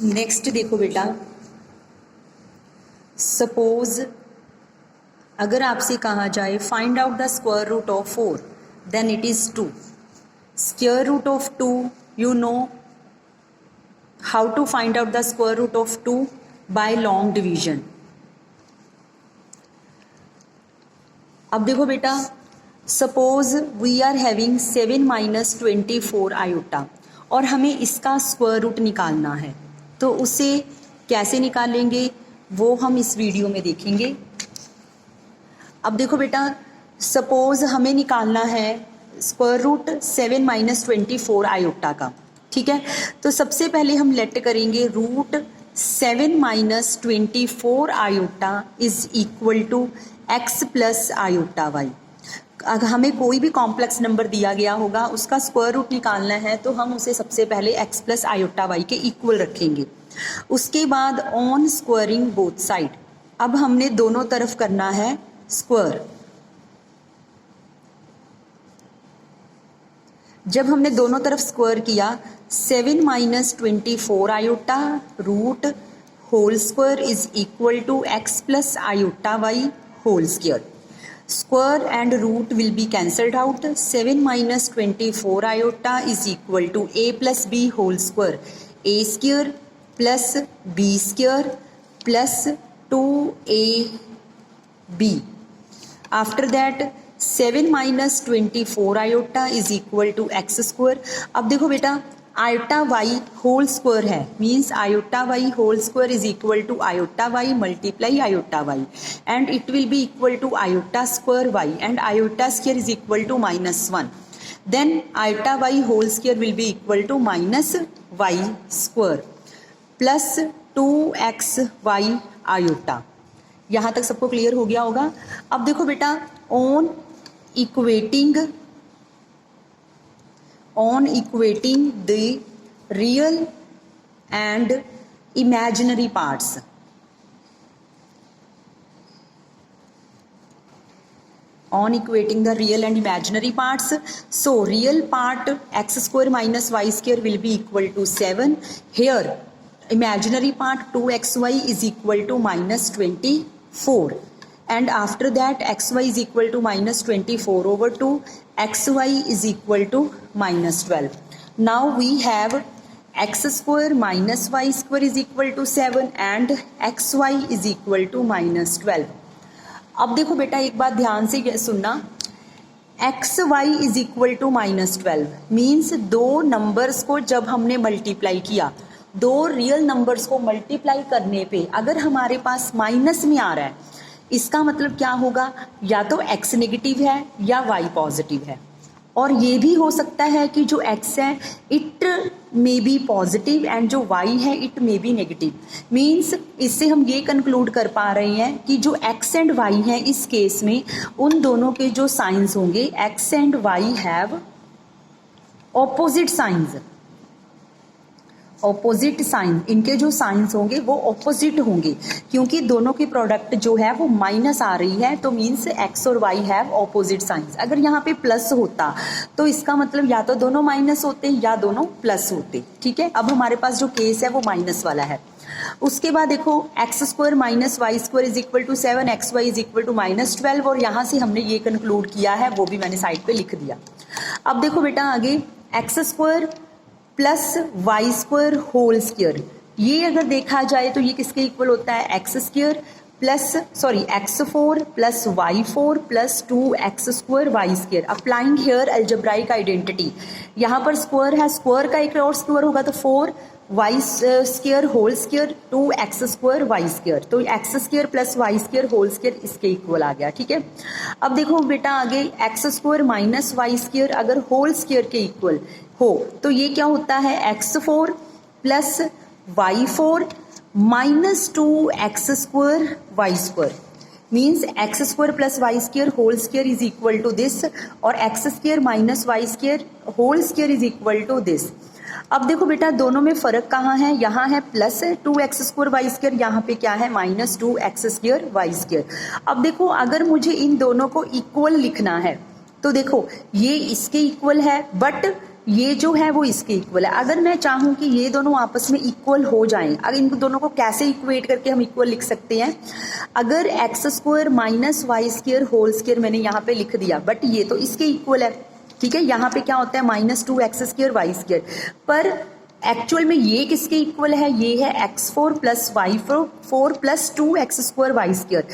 Next देखो बेटा, suppose अगर आपसे कहा जाए find out the square root of 4 then it is 2. Square root of 2, you know how to find out the square root of 2 by long division. अब देखो बेटा, suppose we are having 7 minus 24 iota और हमें इसका square root निकालना है, तो उसे कैसे निकालेंगे वो हम इस वीडियो में देखेंगे. अब देखो बेटा, सपोज हमें निकालना है स्क्वायर रूट 7 माइनस 24 आयोटा का, ठीक है. तो सबसे पहले हम लेट करेंगे root 7 minus 24 iota is equal to x plus iota y. अगर हमें कोई भी कॉम्प्लेक्स नंबर दिया गया होगा, उसका स्क्वायर रूट निकालना है, तो हम उसे सबसे पहले एक्स प्लस आयोटा वाई के इक्वल रखेंगे. उसके बाद ऑन स्क्वायरिंग बोथ साइड, अब हमने दोनों तरफ करना है स्क्वायर. जब हमने दोनों तरफ स्क्वायर किया, 7 minus 24 iota root whole square is equal to x plus iota y whole square. Square and root will be cancelled out. 7 minus 24 iota is equal to a plus b whole square. A square plus b square plus 2ab. After that 7 minus 24 iota is equal to x square. अब देखो बेटा, iota y whole square है, means iota y whole square is equal to iota y multiply iota y, and it will be equal to iota square y, and iota square is equal to -1. Then iota y whole square will be equal to minus y square plus 2x y iota. यहाँ तक सबको clear हो गया होगा. अब देखो बेटा, on equating the real and imaginary parts. On equating the real and imaginary parts, so real part x square minus y square will be equal to 7. Here imaginary part 2xy is equal to minus 24. And after that xy is equal to minus 24 over 2, xy is equal to minus 12. Now we have x square minus y square is equal to 7 and xy is equal to minus 12. अब देखो बेटा, एक बात ध्यान से सुनना, xy is equal to minus 12 means दो numbers को जब हमने मल्टीप्लाई किया, दो रियल नंबर्स को मल्टीप्लाई करने पे अगर हमारे पास माइनस में आ रहा है, इसका मतलब क्या होगा, या तो x नेगेटिव है या y पॉजिटिव है. और ये भी हो सकता है कि जो x है it may be positive and जो y है it may be negative. Means इससे हम ये कंक्लूड कर पा रहे हैं कि जो x एंड y है, इस केस में उन दोनों के जो साइंस होंगे, x and y have opposite signs. Opposite sign, इनके जो साइंस होंगे वो ऑपोजिट होंगे, क्योंकि दोनों की प्रोडक्ट जो है वो माइनस आ रही है, तो मीन्स एक्स और वाई हैव ऑपोजिट साइंस. अगर यहाँ पे प्लस होता तो इसका मतलब या तो दोनों माइनस होते या दोनों प्लस होते. ठीक है, अब हमारे पास जो केस है वो माइनस वाला है. उसके बाद देखो, x square minus y square is equal to 7, x y is equal to minus 12, और यहाँ से हमने ये कंक्लूड किया है, वो भी मैंने साइड पे लिख दिया. अब देखो बेटा, आगे x square plus y square whole square, ये अगर देखा जाए तो ये किसके इक्वल होता है, x square plus x4 plus y4 plus 2x square y square. Applying here algebraic identity, यहाँ पर स्क्वायर है, स्क्वायर का एक और स्क्वायर होगा तो 4y square whole square 2x square y square, तो x square plus y square whole square इसके इक्वल आ गया. ठीक है, अब देखो बेटा, आगे x square minus y square अगर होल स्क्वायर के इक्वल हो तो ये क्या होता है, x4 plus y4 minus 2x square y square. Means x square plus y square whole square is equal to this, और x square minus y square whole square is equal to this. अब देखो बेटा, दोनों में फर्क कहाँ है, यहाँ है plus 2x square y square, यहाँ पे क्या है minus 2x square y square. अब देखो, अगर मुझे इन दोनों को इक्वल लिखना है तो देखो ये इसके इक्वल है, बट ये जो है वो इसके इक्वल है। अगर मैं चाहूँ कि ये दोनों आपस में इक्वल हो जाएं, अगर इन दोनों को कैसे इक्वेट करके हम इक्वल लिख सकते हैं, अगर x square minus y square whole square मैंने यहाँ पे लिख दिया, बट ये तो इसके इक्वल है, ठीक है। यहाँ पे क्या होता है -2x² वाई स्क्वायर, पर एक्चुअल में ये किसके इक्वल है, ये है x4 plus y4 plus 2x² Y square.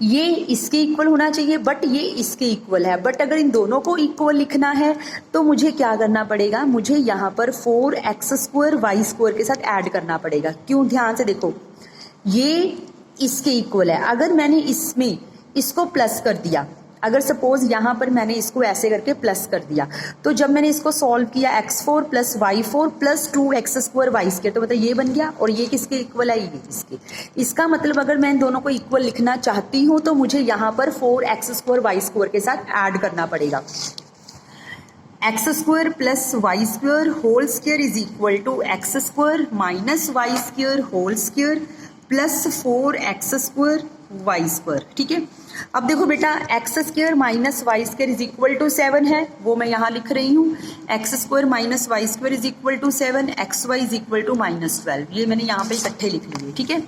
ये इसके इक्वल होना चाहिए, बट ये इसके इक्वल है। बट अगर इन दोनों को इक्वल लिखना है तो मुझे क्या करना पड़ेगा, मुझे यहाँ पर 4x² वाई स्क्वायर के साथ ऐड करना पड़ेगा। क्यों, ध्यान से देखो, ये इसके इक्वल है। अगर मैंने इसमें इसको प्लस कर दिया, अगर सपोज यहाँ पर मैंने इसको ऐसे करके प्लस कर दिया, तो जब मैंने इसको सॉल्व किया x4 plus y4 plus 2x² Y square, तो मतलब ये बन गया, और ये किसके इक्वल है, ये इसके। इसका मतलब अगर मैं इन दोनों को इक्वल लिखना चाहती हूँ तो मुझे यहाँ पर 4x² वाई स्क्वायर के साथ ऐड करना पड़ेगा। x² plus y square whole square is equal to x² minus y square whole square plus 4x² y square, ठीक है। अब देखो बेटा, x² minus y square is equal to 7 है, वो मैं यहाँ लिख रही हूँ। x² minus y square is equal to 7, xy is equal to -12, ये मैंने यहाँ पे इकट्ठे लिख लिए, ठीक है।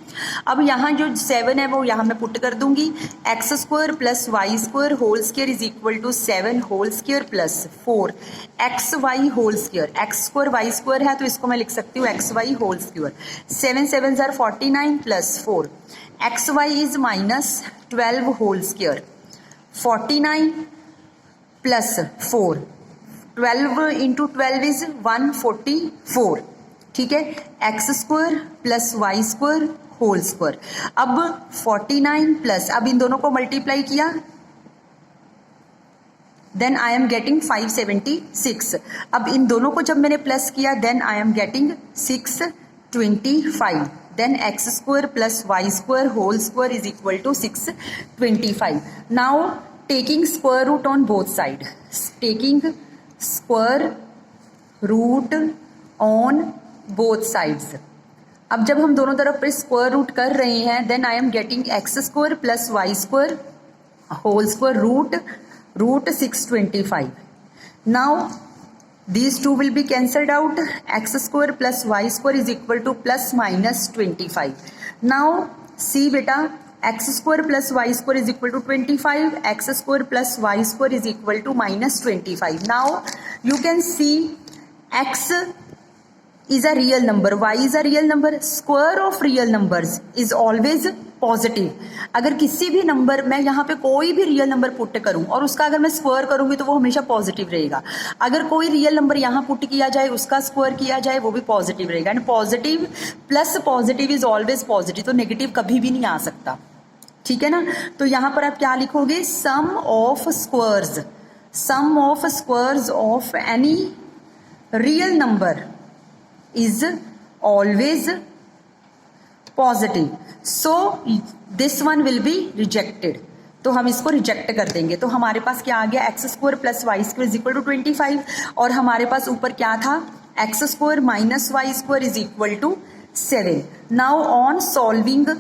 अब यहाँ जो 7 है वो यहाँ मैं पुट कर दूंगी। x² plus y square whole square is equal to 7 whole square plus 4 xy whole square. x² y square है तो इसको मैं लिख सकती हूँ xy होल स्क्वायर। 7 7 ज़ार 49 plus 4 xy is -12 whole square, 49 plus 4, 12 into 12 is 144, ठीक है। x² plus y square whole square. अब 49 प्लस, अब इन दोनों को मल्टीप्लाई किया, देन आई एम गेटिंग 576। अब इन दोनों को जब मैंने प्लस किया, then I am getting 625। then x² plus y² whole square is equal to 625. Now taking square root on both sides, taking square root on both sides. अब जब हम दोनों तरफ पे स्क्वायर रूट कर रहे हैं, then I am getting x² plus y² whole square root 625. Now these two will be cancelled out. x² plus y² is equal to plus minus 25. Now see beta, x² plus y² is equal to 25, x² plus y² is equal to minus 25. Now you can see x is a real number, y is a real number, square of real numbers is always positive. अगर किसी भी number, मैं यहाँ पे कोई भी real number put करूँ और उसका अगर मैं स्क्वायर करूँगी तो वो हमेशा पॉजिटिव रहेगा। अगर कोई रियल नंबर यहाँ पुट किया जाए, उसका स्क्वायर किया जाए, वो भी पॉजिटिव रहेगा। And positive plus positive is always positive, तो नेगेटिव कभी भी नहीं आ सकता, ठीक है ना। तो यहाँ पर आप क्या लिखोगे, sum of squares of any real number is always positive, so this one will be rejected. तो हम इसको रिजेक्ट कर देंगे। तो हमारे पास क्या आ गया, x² plus y square is equal to 25, और हमारे पास ऊपर क्या था, x² minus y square is equal to 7. Now on solving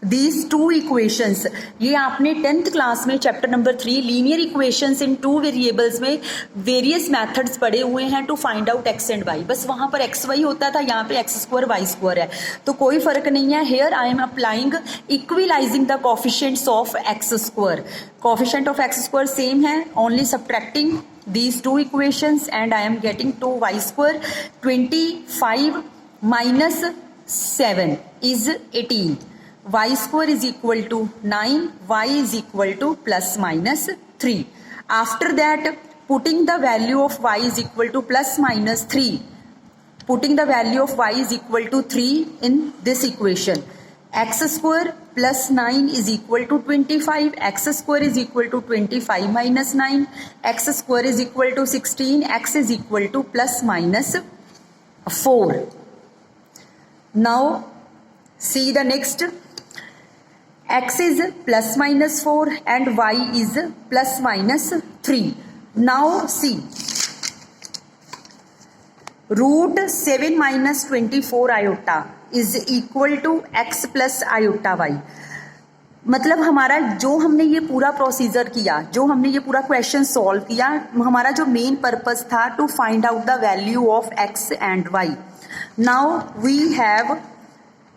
these two equations, ये आपने 10th क्लास में chapter number 3 linear equations in 2 variables में वेरियस मेथड्स पढ़े हुए हैं to find out x and y। बस वहाँ पर xy होता था, यहाँ पे x² y² है, तो कोई फर्क नहीं है। Here I am applying equalizing the coefficients of x²। Coefficient of x² same है, only subtracting these two equations and I am getting 2y²। 25 minus 7 is 18. y² is equal to 9, y is equal to plus minus 3. After that, putting the value of y is equal to plus minus 3, putting the value of y is equal to 3 in this equation. x² plus 9 is equal to 25, x² is equal to 25 minus 9, x² is equal to 16, x is equal to plus minus 4. Now see the next. X is plus minus 4 and y is plus minus 3. Now see, root 7 minus 24 iota is equal to x plus iota y. मतलब हमारा जो हमने ये पूरा procedure किया, जो हमने ये पूरा क्वेश्चन सॉल्व किया, हमारा जो मेन पर्पस था to find out the value of x and y. Now we have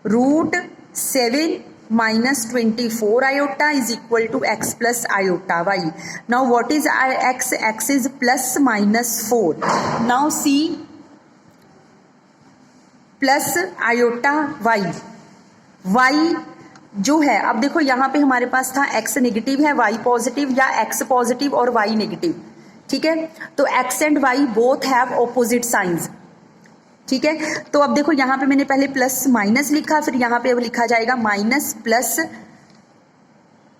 √7 minus 24 iota is equal to x plus iota y. Now what is x? X is plus minus 4. Now see plus iota y. y जो है, अब देखो यहाँ पे हमारे पास था x negative है, y positive, या x पॉजिटिव और y नेगेटिव. ठीक है, तो x and y both have opposite science. ठीक है, तो अब देखो यहाँ पे मैंने पहले प्लस माइनस लिखा, फिर यहाँ पे अब लिखा जाएगा माइनस प्लस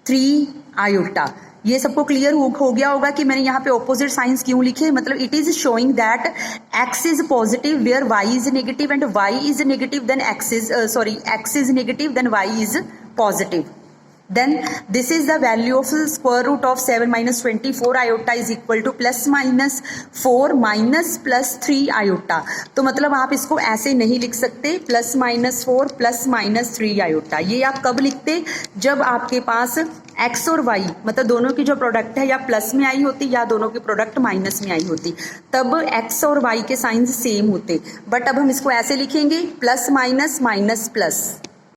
3 आयोटा. ये सबको क्लियर हो गया होगा कि मैंने यहाँ पे ऑपोजिट साइंस क्यों लिखे. मतलब it is showing that x is positive where y is negative and y is negative then x is negative then y is positive. Then this is the value of square root of 7 minus 24 iota is equal to plus minus 4 minus plus 3 iota. तो मतलब आप इसको ऐसे नहीं लिख सकते plus minus 4 plus minus 3 iota. ये आप कब लिखते? जब आपके पास x और y मतलब दोनों की जो प्रोडक्ट है या प्लस में आई होती या दोनों की प्रोडक्ट माइनस में आई होती, तब x और y के साइंस सेम होते. बट अब हम इसको ऐसे लिखेंगे प्लस माइनस माइनस प्लस.